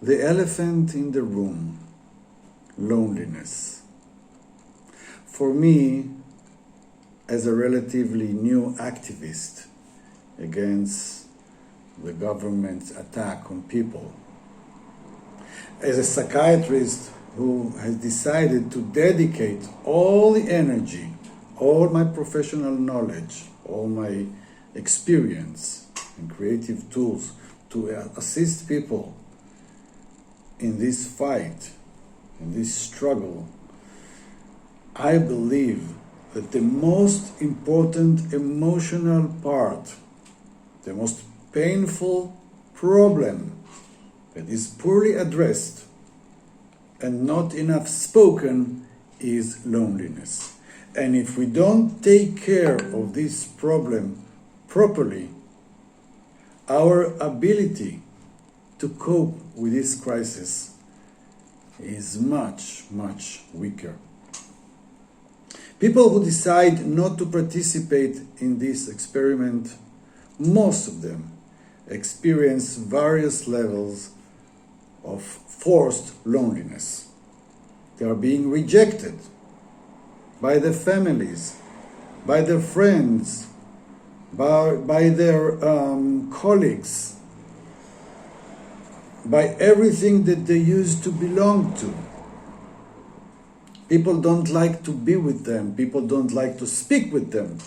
The elephant in the room, loneliness. For me, as a relatively new activist against the government's attack on people, as a psychiatrist who has decided to dedicate all the energy, all my professional knowledge, all my experience and creative tools to assist people in this fight, in this struggle, I believe that the most important emotional part, the most painful problem that is poorly addressed and not enough spoken is loneliness. And if we don't take care of this problem properly, our ability to cope with this crisis is much, much weaker. People who decide not to participate in this experiment, most of them experience various levels of forced loneliness. They are being rejected by their families, by their friends, by their colleagues, by everything that they used to belong to. People don't like to be with them. People don't like to speak with them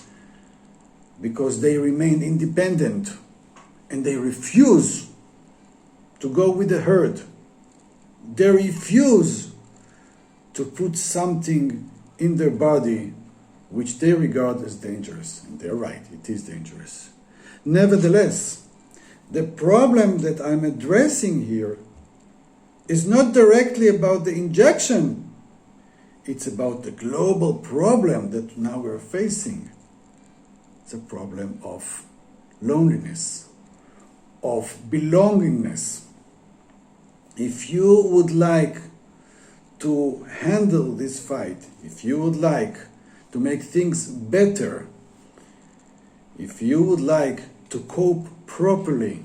because they remain independent and they refuse to go with the herd. They refuse to put something in their body which they regard as dangerous. And they're right, it is dangerous. Nevertheless, the problem that I'm addressing here is not directly about the injection. It's about the global problem that now we're facing. It's a problem of loneliness, of belongingness. If you would like to handle this fight, if you would like to make things better, if you would like to cope properly,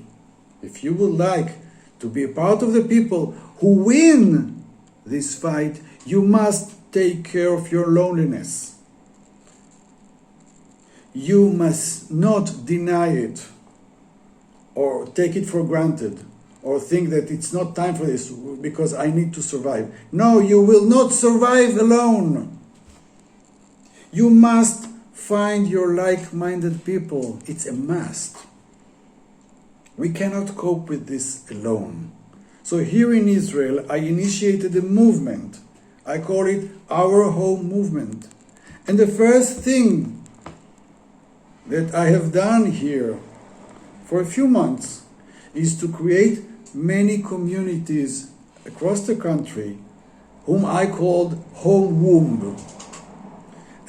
if you would like to be a part of the people who win this fight, you must take care of your loneliness. You must not deny it or take it for granted or think that it's not time for this because I need to survive. No, you will not survive alone. You must find your like-minded people. It's a must. We cannot cope with this alone. So here in Israel, I initiated a movement. I call it Our Home Movement. And the first thing that I have done here for a few months is to create many communities across the country whom I called Home Womb.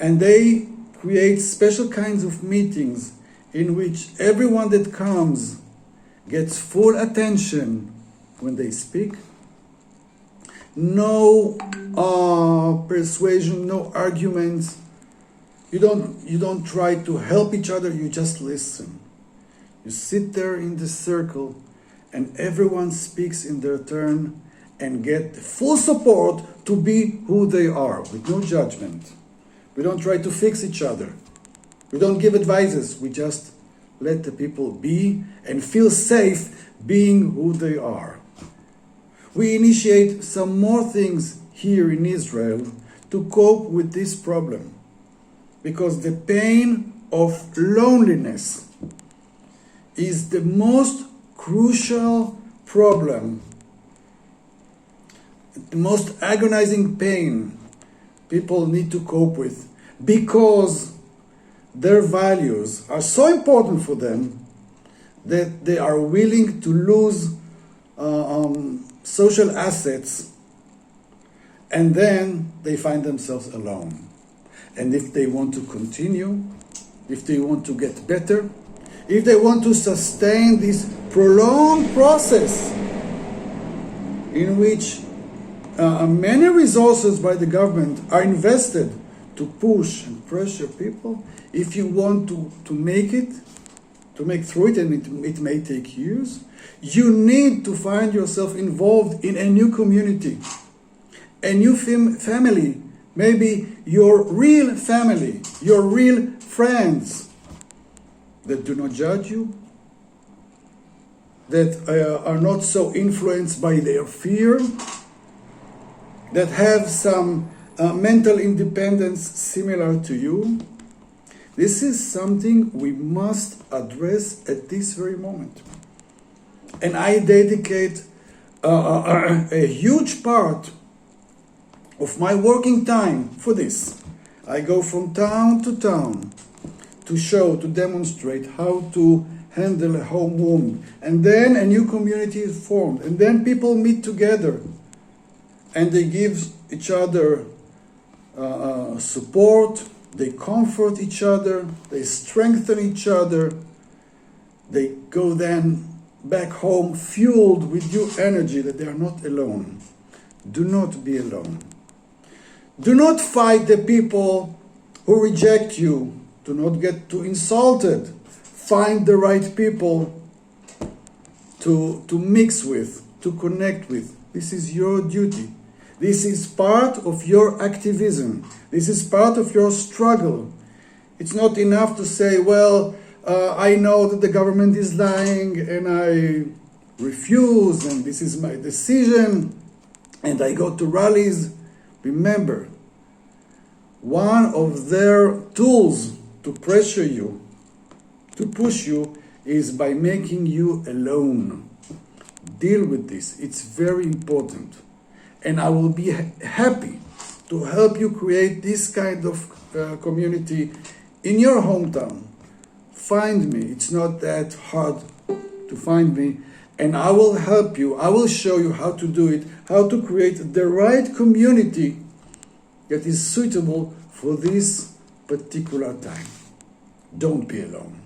And they create special kinds of meetings in which everyone that comes gets full attention when they speak. No persuasion, no arguments. You don't try to help each other, you just listen. You sit there in the circle and everyone speaks in their turn and get full support to be who they are, with no judgment. We don't try to fix each other. We don't give advices. We just let the people be and feel safe being who they are. We initiate some more things here in Israel to cope with this problem, because the pain of loneliness is the most crucial problem, the most agonizing pain people need to cope with, because their values are so important for them that they are willing to lose social assets, and then they find themselves alone. And if they want to continue, if they want to get better, if they want to sustain this prolonged process in which many resources by the government are invested to push and pressure people, if you want to make it, to make through it, and it may take years. You need to find yourself involved in a new community, a new family, maybe your real family, your real friends that do not judge you, that are not so influenced by their fear, that have some mental independence similar to you. This is something we must address at this very moment. And I dedicate a huge part of my working time for this. I go from town to town to show, to demonstrate how to handle a home wound. And then a new community is formed. And then people meet together and they give each other support, they comfort each other, they strengthen each other, they go then back home fueled with new energy that they are not alone. Do not be alone. Do not fight the people who reject you. Do not get too insulted. Find the right people to mix with, to connect with. This is your duty. This is part of your activism. This is part of your struggle. It's not enough to say, well, I know that the government is lying and I refuse and this is my decision and I go to rallies. Remember, one of their tools to pressure you, to push you, is by making you alone. Deal with this. It's very important. And I will be happy to help you create this kind of community in your hometown. Find me. It's not that hard to find me. And I will help you. I will show you how to do it, how to create the right community that is suitable for this particular time. Don't be alone.